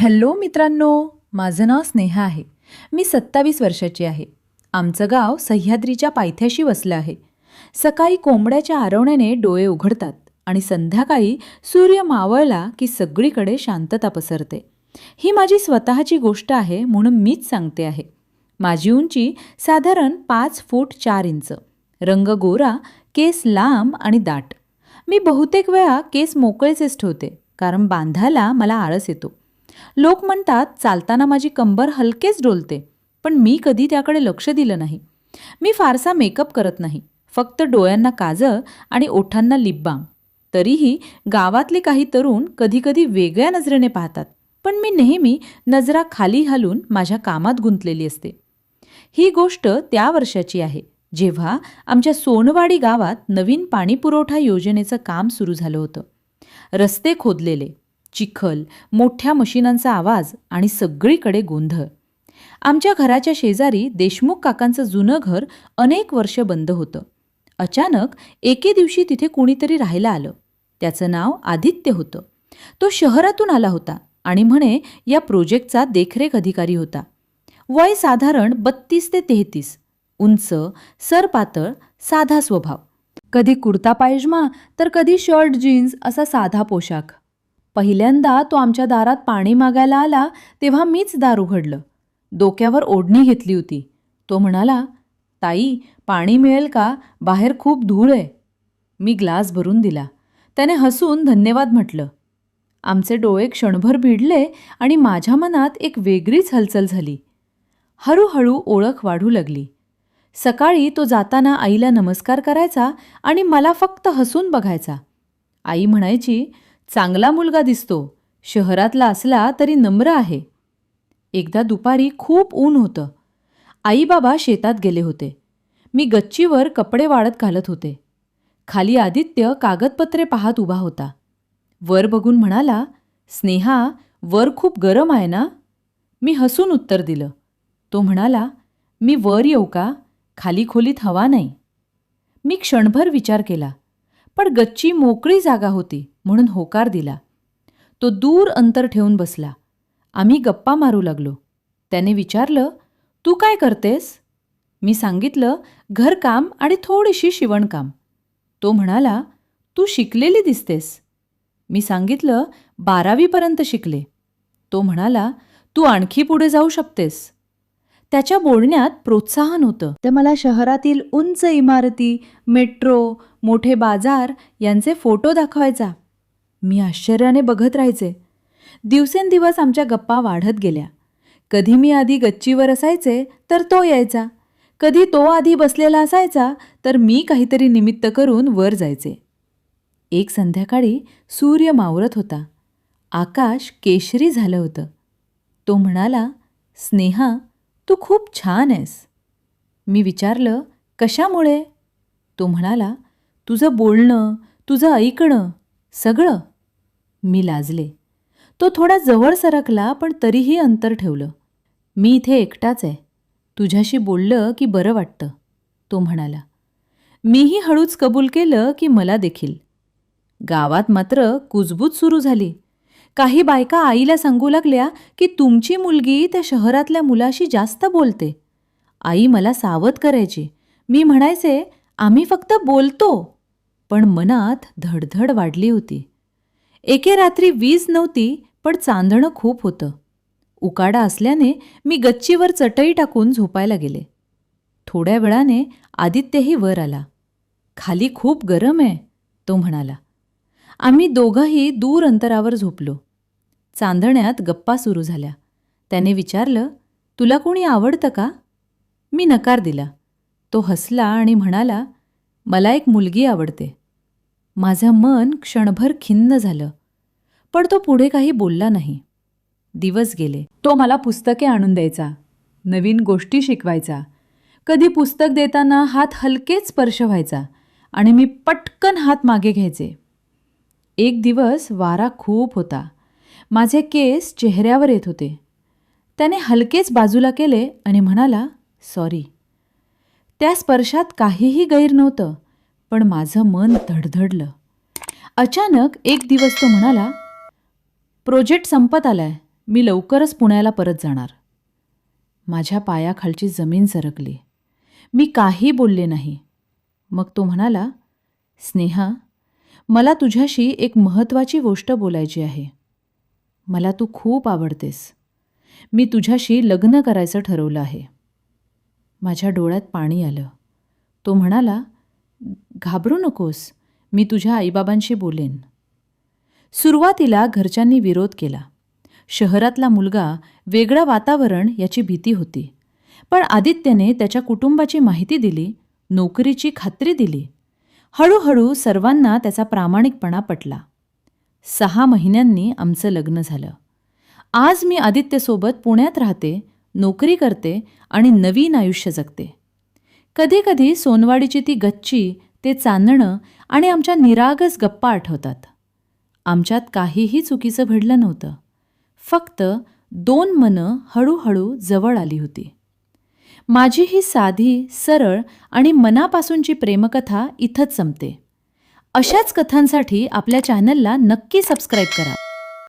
Hello मित्रांनो, माझं नाव स्नेहा आहे. मी 27 वर्षाची आहे. आमचं गाव सह्याद्रीच्या पायथ्याशी वसलं आहे. सकाळी कोंबड्याच्या आरवण्याने डोळे उघडतात आणि संध्याकाळी सूर्य मावळला की सगळीकडे शांतता पसरते. ही माझी स्वतःची गोष्ट आहे म्हणून मीच सांगते आहे. माझी उंची साधारण 5 फूट 4 इंच. रंग गोरा, केस लांब आणि दाट. मी बहुतेक वेळा केस मोकळेच ठेवते कारण बांधायला मला आळस येतो. लोक म्हणतात चालताना माझी कंबर हलकेच डोलते, पण मी कधी त्याकडे लक्ष दिलं नाही. मी फारसा मेकअप करत नाही, फक्त डोळ्यांना काजळ आणि ओठांना लिप बाम. तरीही गावातले काही तरुण कधीकधी वेगळ्या नजरेने पाहतात, पण मी नेहमी नजरा खाली घालून माझ्या कामात गुंतलेली असते. ही गोष्ट त्या वर्षाची आहे जेव्हा आमच्या सोनवाडी गावात नवीन पाणीपुरवठा योजनेचं काम सुरू झालं होतं. रस्ते खोदलेले, चिखल, मोठ्या मशिनांचा आवाज आणि सगळीकडे गोंधळ. आमच्या घराच्या शेजारी देशमुख काकांचं जुनं घर अनेक वर्ष बंद होतं. अचानक एके दिवशी तिथे कुणीतरी राहायला आलं. त्याचं नाव आदित्य होतं. तो शहरातून आला होता आणि म्हणे या प्रोजेक्टचा देखरेख अधिकारी होता. वय साधारण 32 ते 33. उंच, सरपातळ, साधा स्वभाव. कधी कुर्ता पायजमा तर कधी शर्ट जीन्स असा साधा पोशाख. पहिल्यांदा तो आमच्या दारात पाणी मागायला आला तेव्हा मीच दार उघडलं. डोक्यावर ओढणी घेतली होती. तो म्हणाला, ताई पाणी मिळेल का? बाहेर खूप धूळ आहे. मी ग्लास भरून दिला. त्याने हसून धन्यवाद म्हटलं. आमचे डोळे क्षणभर भिडले आणि माझ्या मनात एक वेगळीच हलचल झाली. हळूहळू ओळख वाढू लागली. सकाळी तो जाताना आईला नमस्कार करायचा आणि मला फक्त हसून बघायचा. आई म्हणायची, चांगला मुलगा दिसतो, शहरातला असला तरी नम्र आहे. एकदा दुपारी खूप ऊन होतं. आई बाबा शेतात गेले होते. मी गच्चीवर कपडे वाळत घालत होते. खाली आदित्य कागदपत्रे पाहत उभा होता. वर बघून म्हणाला, स्नेहा, वर खूप गरम आहे ना? मी हसून उत्तर दिलं. तो म्हणाला, मी वर येऊ का? खाली खोलीत हवा नाही. मी क्षणभर विचार केला, पण गच्ची मोकळी जागा होती म्हणून होकार दिला. तो दूर अंतर ठेवून बसला. आम्ही गप्पा मारू लागलो. त्याने विचारलं, तू काय करतेस? मी सांगितलं, घरकाम आणि थोडीशी शिवणकाम. तो म्हणाला, तू शिकलेली दिसतेस. मी सांगितलं, 12वी शिकले. तो म्हणाला, तू आणखी पुढे जाऊ शकतेस. त्याच्या बोलण्यात प्रोत्साहन होतं. ते मला शहरातील उंच इमारती, मेट्रो, मोठे बाजार यांचे फोटो दाखवायचा. मी आश्चर्याने बघत राहायचे. दिवसेंदिवस आमच्या गप्पा वाढत गेल्या. कधी मी आधी गच्चीवर असायचे तर तो यायचा. कधी तो आधी बसलेला असायचा तर मी काहीतरी निमित्त करून वर जायचे. एक संध्याकाळी सूर्य मावळत होता. आकाश केशरी झालं होतं. तो म्हणाला, स्नेहा, तू खूप छान आहेस. मी विचारलं, कशामुळे? तो म्हणाला, तुझं बोलणं, तुझं ऐकणं, सगळं. मी लाजले. तो थोडा जवळ सरकला पण तरीही अंतर ठेवलं. मी इथे एकटाच आहे. तुझ्याशी बोललं की बरं वाटतं, तो म्हणाला. मीही हळूच कबूल केलं की मला देखील. गावात मात्र कुजबूज सुरू झाली. काही बायका आईला सांगू लागल्या की तुमची मुलगी त्या शहरातल्या मुलाशी जास्त बोलते. आई मला सावध करायची. मी म्हणायचे, आम्ही फक्त बोलतो. पण मनात धडधड वाढली होती. एके रात्री वीज नव्हती पण चांदणं खूप होतं. उकाडा असल्याने मी गच्चीवर चटई टाकून झोपायला गेले. थोड्या वेळाने आदित्यही वर आला. खाली खूप गरम आहे, तो म्हणाला. आम्ही दोघंही दूर अंतरावर झोपलो. चांदण्यात गप्पा सुरू झाल्या. त्याने विचारलं, तुला कोणी आवडतं का? मी नकार दिला. तो हसला आणि म्हणाला, मला एक मुलगी आवडते. माझं मन क्षणभर खिन्न झालं, पण तो पुढे काही बोलला नाही. दिवस गेले. तो मला पुस्तके आणून द्यायचा, नवीन गोष्टी शिकवायचा. कधी पुस्तक देताना हात हलकेच स्पर्श व्हायचा आणि मी पटकन हात मागे घ्यायचे. एक दिवस वारा खूप होता. माझे केस चेहऱ्यावर येत होते. त्याने हलकेच बाजूला केले आणि म्हणाला, सॉरी. त्या स्पर्शात काहीही गैर नव्हतं, पण माझं मन धडधडलं. अचानक एक दिवस तो म्हणाला, प्रोजेक्ट संपत आलाय, मी लवकरच पुण्याला परत जाणार. माझ्या पायाखालची जमीन सरकली. मी काही बोलले नाही. मग तो म्हणाला, स्नेहा, मला तुझ्याशी एक महत्त्वाची गोष्ट बोलायची आहे. मला तू खूप आवडतेस. मी तुझ्याशी लग्न करायचं ठरवलं आहे. माझ्या डोळ्यात पाणी आलं. तो म्हणाला, घाबरू नकोस, मी तुझ्या आईबाबांशी बोलेन. सुरुवातीला घरच्यांनी विरोध केला. शहरातला मुलगा, वेगळं वातावरण याची भीती होती. पण आदित्यने त्याच्या कुटुंबाची माहिती दिली, नोकरीची खात्री दिली. हळूहळू सर्वांना त्याचा प्रामाणिकपणा पटला. 6 महिन्यांनी आमचं लग्न झालं. आज मी आदित्यसोबत पुण्यात राहते, नोकरी करते आणि नवीन आयुष्य जगते. कधीकधी सोनवाडीची ती गच्ची, ते चांदणं आणि आमच्या निरागस गप्पा आठवतात. आमच्यात काहीही चुकीचं घडलं नव्हतं. फक्त 2 मनं हळूहळू जवळ आली होती. माझी ही साधी, सरळ आणि मनापासूनची प्रेमकथा इथंच संपते. अशाच कथांसाठी आपल्या चॅनलला नक्की सबस्क्राईब करा.